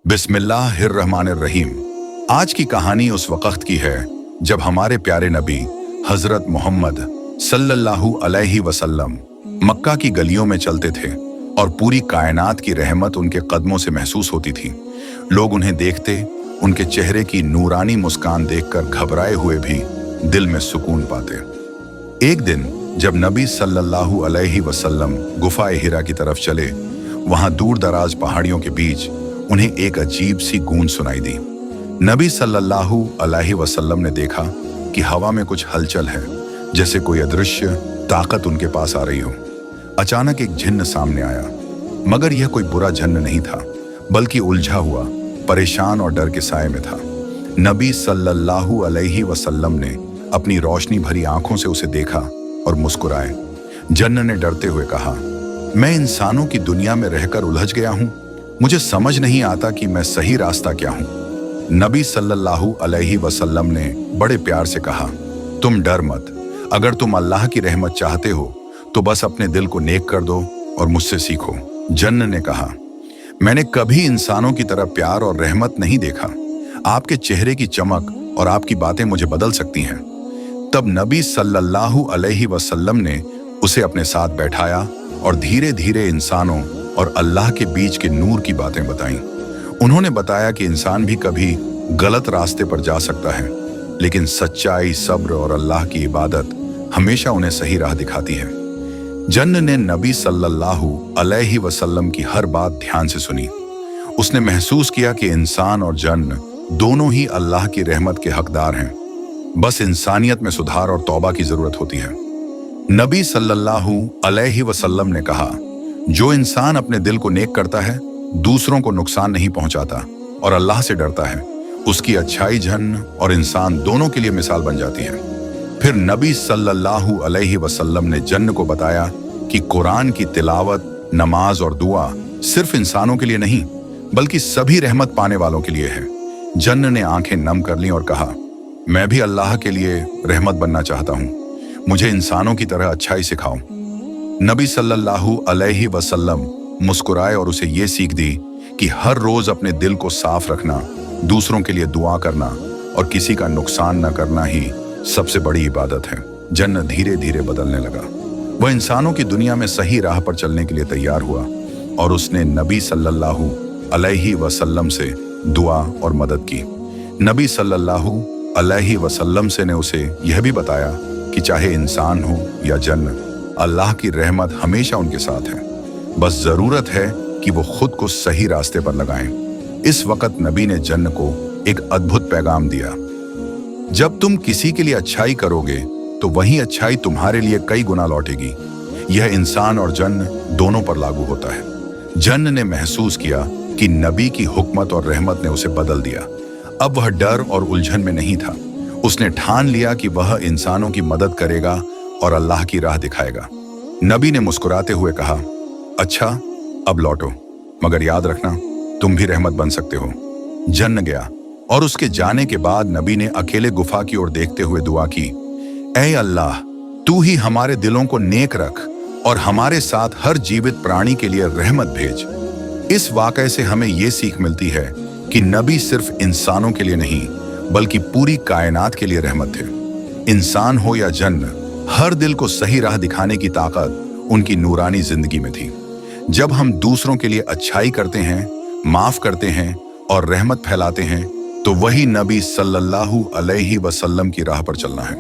बिस्मिल्लाहिर्रहमानिर्रहीम। आज की कहानी उस वक्त की है जब हमारे प्यारे नबी हजरत मोहम्मद सल्लल्लाहु अलैहि वसल्लम मक्का की गलियों में चलते थे और पूरी कायनात की रहमत उनके कदमों से महसूस होती थी। लोग उन्हें देखते, उनके चेहरे की नूरानी मुस्कान देखकर घबराए हुए भी दिल में सुकून पाते। एक दिन जब नबी सल्लल्लाहु अलैहि वसल्लम गुफा हिरा की तरफ चले, वहां दूर दराज पहाड़ियों के बीच उन्हें एक अजीब सी गूंज सुनाई दी। नबी सल्लल्लाहु अलैहि वसल्लम ने देखा कि हवा में कुछ हलचल है, जैसे कोई अदृश्य ताकत उनके पास आ रही हो। अचानक एक जिन्न सामने आया, मगर यह कोई बुरा जिन्न नहीं था, बल्कि उलझा हुआ, परेशान और डर के साए में था। नबी सल्लल्लाहु अलैहि वसल्लम ने अपनी रोशनी भरी आंखों से उसे देखा और मुस्कुराए। जिन्न ने डरते हुए कहा, मैं इंसानों की दुनिया में रहकर उलझ गया हूं, मुझे समझ नहीं आता कि मैं सही रास्ता क्या हूं। नबी सल्लल्लाहु अलैहि वसल्लम ने बड़े प्यार से कहा, तुम डर मत, अगर तुम अल्लाह की रहमत चाहते हो तो बस अपने दिल को नेक कर दो और मुझसे सीखो। जिन्न ने कहा, मैंने कभी इंसानों की तरह प्यार और रहमत नहीं देखा। आपके चेहरे की चमक और आपकी बातें मुझे बदल सकती हैं। तब नबी सल्लल्लाहु अलैहि वसल्लम ने उसे अपने साथ बैठाया और धीरे धीरे इंसानों और अल्लाह के बीच के नूर की बातें बताईं। उन्होंने बताया कि इंसान भी कभी गलत रास्ते पर जा सकता है, लेकिन सच्चाई, सब्र और अल्लाह की इबादत हमेशा उन्हें सही राह दिखाती है। जिन्न ने नबी सल्लल्लाहु अलैहि वसल्लम की हर बात ध्यान से सुनी। उसने महसूस किया कि इंसान और जन्न दोनों ही अल्लाह की रहमत के हकदार हैं, बस इंसानियत में सुधार और तौबा की जरूरत होती है। नबी सल्लल्लाहु अलैहि वसल्लम ने कहा, जो इंसान अपने दिल को नेक करता है, दूसरों को नुकसान नहीं पहुंचाता और अल्लाह से डरता है, उसकी अच्छाई जन्न और इंसान दोनों के लिए मिसाल बन जाती है। फिर नबी सल्लल्लाहु अलैहि वसल्लम ने जन्न को बताया कि कुरान की तिलावत, नमाज और दुआ सिर्फ इंसानों के लिए नहीं, बल्कि सभी रहमत पाने वालों के लिए है। जन्न ने आंखें नम कर लीं और कहा, मैं भी अल्लाह के लिए रहमत बनना चाहता हूँ, मुझे इंसानों की तरह अच्छाई सिखाओ। नबी सल्लल्लाहु अलैहि वसल्लम मुस्कुराए और उसे ये सीख दी कि हर रोज अपने दिल को साफ रखना, दूसरों के लिए दुआ करना और किसी का नुकसान न करना ही सबसे बड़ी इबादत है। जन्न धीरे धीरे बदलने लगा। वह इंसानों की दुनिया में सही राह पर चलने के लिए तैयार हुआ और उसने नबी सल्लल्लाहु अलैहि वसल्लम से दुआ और मदद की। नबी सल्लल्लाहु अलैहि वसल्लम से ने उसे यह भी बताया कि चाहे इंसान हो या जन्न, अल्लाह की रहमत हमेशा उनके साथ है, बस जरूरत है कि वो खुद को सही रास्ते पर लगाएं। इस वक्त नबी ने जन्न को एक अद्भुत पैगाम दिया, जब तुम किसी के लिए अच्छाई करोगे तो वही अच्छाई तुम्हारे लिए कई गुना लौटेगी। यह इंसान और जन्न दोनों पर लागू होता है। जन्न ने महसूस किया कि नबी की हुकमत और रहमत ने उसे बदल दिया। अब वह डर और उलझन में नहीं था। उसने ठान लिया कि वह इंसानों की मदद करेगा और अल्लाह की राह दिखाएगा। नबी ने मुस्कुराते हुए कहा, अच्छा, अब लौटो, मगर याद रखना तुम भी रहमत बन सकते हो। जन्न गया और उसके जाने के बाद नबी ने अकेले गुफा की ओर देखते हुए दुआ की, ऐ अल्लाह, तू ही हमारे दिलों को नेक रख और हमारे साथ हर जीवित प्राणी के लिए रहमत भेज। इस वाक़ये से हमें ये सीख मिलती है कि नबी सिर्फ इंसानों के लिए नहीं, बल्कि पूरी कायनात के लिए रहमत थे। इंसान हो या जन्न, हर दिल को सही राह दिखाने की ताकत उनकी नूरानी जिंदगी में थी। जब हम दूसरों के लिए अच्छाई करते हैं, माफ करते हैं और रहमत फैलाते हैं, तो वही नबी सल्लल्लाहु अलैहि वसल्लम की राह पर चलना है।